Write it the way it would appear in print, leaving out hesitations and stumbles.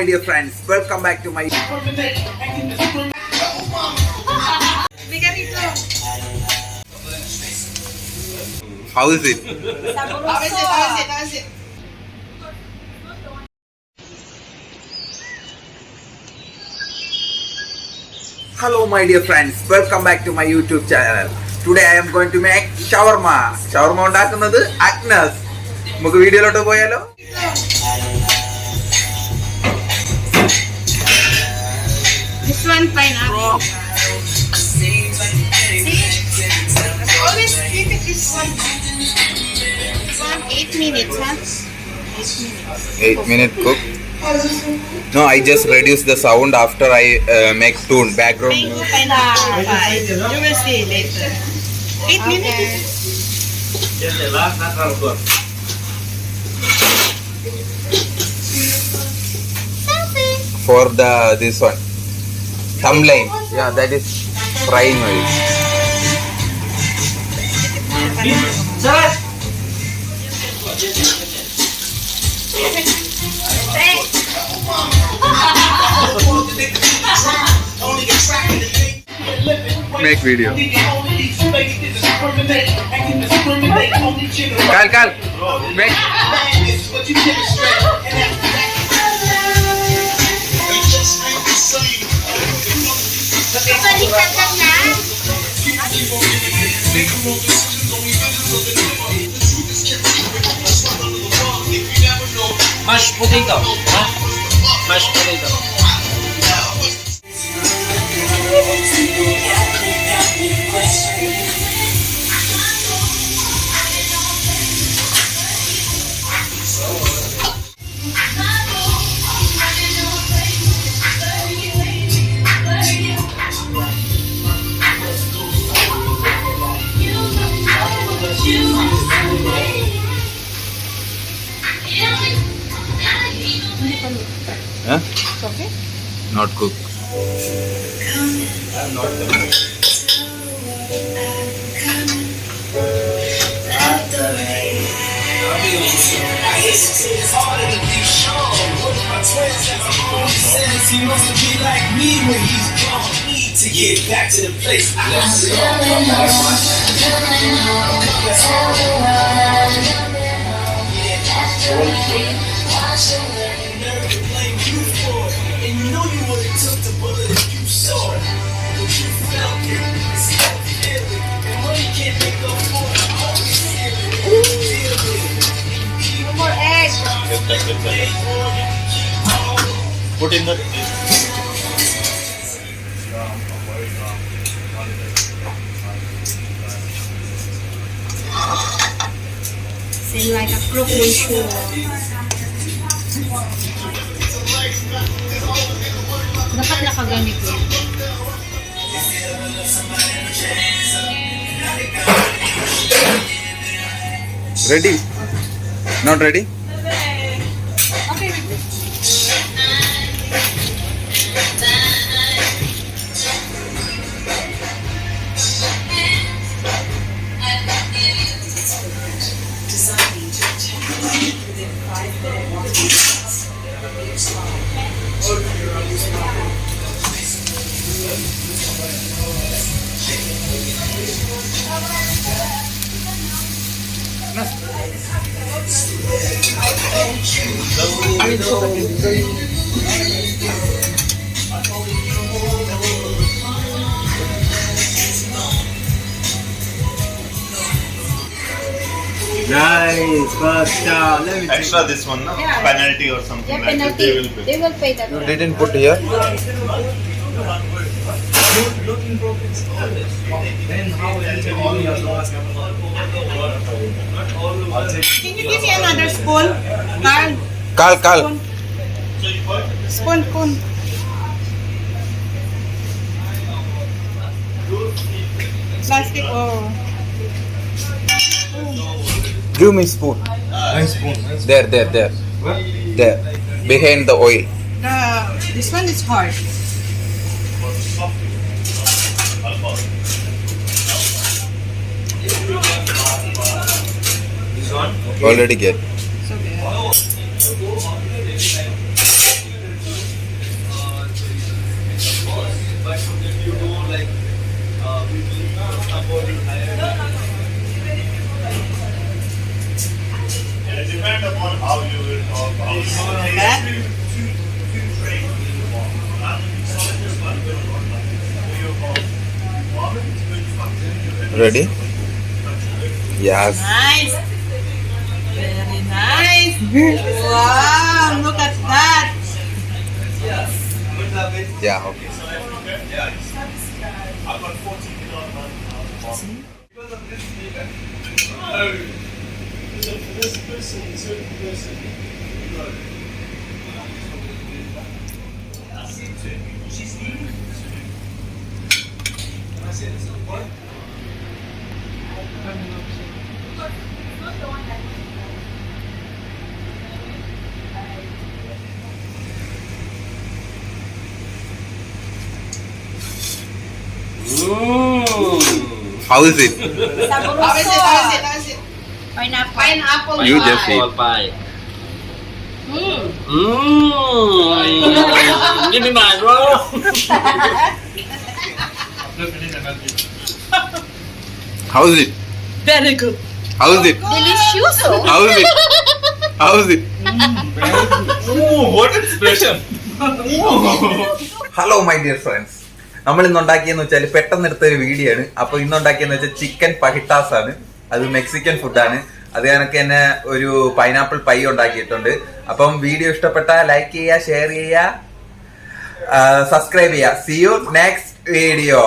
My dear friends, welcome back to my. How is it? How is it? Hello my dear friends, welcome back to my YouTube channel. Today I am going to make shawarma. Shawarma ഉണ്ടാക്കുന്നത് Agnes. നമുക്ക് വീഡിയോയിലോട്ട് പോയാലോ? This one pineapple. Always keep it this one. This one 8 minutes, huh? 8 minutes. 8-minute cook. No, I just reduce the sound after I make tune background. Mango pineapple. You will see later. 8 minutes. For the this one thumbnail. Yeah, that is frying oil. Make video. Kal, make. Mashed potato. Huh? Mashed potato. Huh? It's okay? Not cook. He wants to be like me when he's gone. Need to get back to the place. Blame you for it, and you know you would've took the bullet if you saw it. But you felt it, it's self-healing, and money can't make up for it. Deal with it. No more egg. Put in the. Seem like a crooked shoe. Dapat nakaganit yan. Ready? Not ready? Okay, wait. Nice, first let me Extra this one, no? Yeah. Penalty or something Yeah, like that. They will penalty. pay. They will pay that. You didn't put here? Then how will you Can you give me another spoon? Kal. Carl? Spoon. Plastic, oh. Give me spoon. Nice spoon. There. There. Behind the oil. This one is hard. This one? Already get. So good. Ready? Yes. Nice. Very nice. Wow, look at that. Yeah, okay. How is it? How is it? How is it? How is it? Pineapple. Pineapple. You just eat. Pie. Mm. Give me mine, bro. How is it? Very good. How is it? Delicioso. How is it? How is it? Oh, what expression? Hello my dear friends, നമ്മൾ ഇന്ന് ഉണ്ടാക്കിയെന്ന് വെച്ചാൽ പെട്ടെന്ന് എടുത്തൊരു video ആണ്. അപ്പൊ ഇന്ന് ഉണ്ടാക്കിയെന്ന് വെച്ചാൽ chicken ഫഹിട്ടാസ് ആണ്. അത് മെക്സിക്കൻ ഫുഡാണ്. അത് കണക്ക് തന്നെ ഒരു പൈനാപ്പിൾ പൈ ഉണ്ടാക്കിയിട്ടുണ്ട്. അപ്പം വീഡിയോ ഇഷ്ടപ്പെട്ടാൽ ലൈക്ക് ചെയ്യുക, ഷെയർ ചെയ്യുക, സബ്സ്ക്രൈബ് ചെയ്യുക. See you next video.